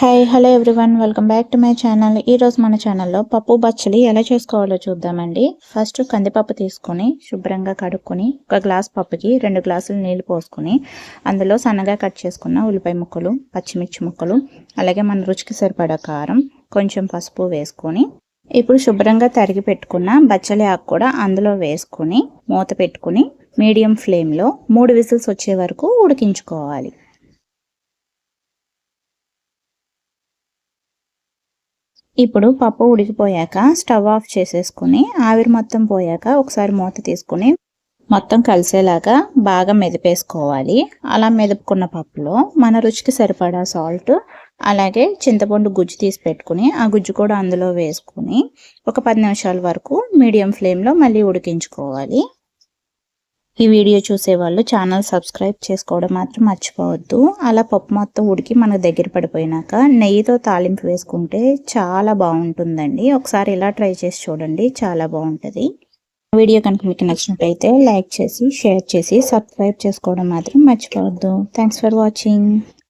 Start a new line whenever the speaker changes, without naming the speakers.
Hello everyone, welcome back to my channel. ఈరోజు మన ఛానల్లో పప్పు బచ్చలి ఎలా చేసుకోవాలో చూద్దామండి. ఫస్ట్ కందిపప్పు తీసుకొని శుభ్రంగా కడుక్కొని ఒక గ్లాస్ పప్పుకి 2 గ్లాసులు నీళ్లు పోసుకొని అందులో సన్నగా కట్ చేసుకున్న ఉల్లిపాయ ముక్కలు, పచ్చిమిర్చి ముక్కలు, అలాగే మన రుచికి సరిపడా కారం, కొంచెం పసుపు వేసుకొని ఇప్పుడు శుభ్రంగా తరిగి పెట్టుకున్న బచ్చలి ఆకు కూడా అందులో వేసుకొని మూత పెట్టుకుని మీడియం ఫ్లేమ్లో 3 విజిల్స్ వచ్చే వరకు ఉడికించుకోవాలి. ఇప్పుడు పప్పు ఉడికిపోయాక స్టవ్ ఆఫ్ చేసేసుకుని ఆవిరి మొత్తం పోయాక ఒకసారి మూత తీసుకుని మొత్తం కలిసేలాగా బాగా మెదిపేసుకోవాలి. అలా మెదుపుకున్న పప్పులో మన రుచికి సరిపడా సాల్ట్, అలాగే చింతపండు గుజ్జు తీసి పెట్టుకుని ఆ గుజ్జు కూడా అందులో వేసుకుని ఒక 10 నిమిషాల వరకు మీడియం ఫ్లేమ్లో మళ్ళీ ఉడికించుకోవాలి. ఈ వీడియో చూసేవాళ్ళు ఛానల్ సబ్స్క్రైబ్ చేసుకోవడం మాత్రం మర్చిపోవద్దు. అలా పప్పు మొత్తం ఉడికి మనకు దగ్గర పడిపోయినాక నెయ్యితో తాలింపు వేసుకుంటే చాలా బాగుంటుందండి. ఒకసారి ఇలా ట్రై చేసి చూడండి, చాలా బాగుంటుంది. వీడియో కనుక మీకు నచ్చినట్లయితే లైక్ చేసి, షేర్ చేసి, సబ్స్క్రైబ్ చేసుకోవడం మాత్రం మర్చిపోవద్దు. Thanks for watching.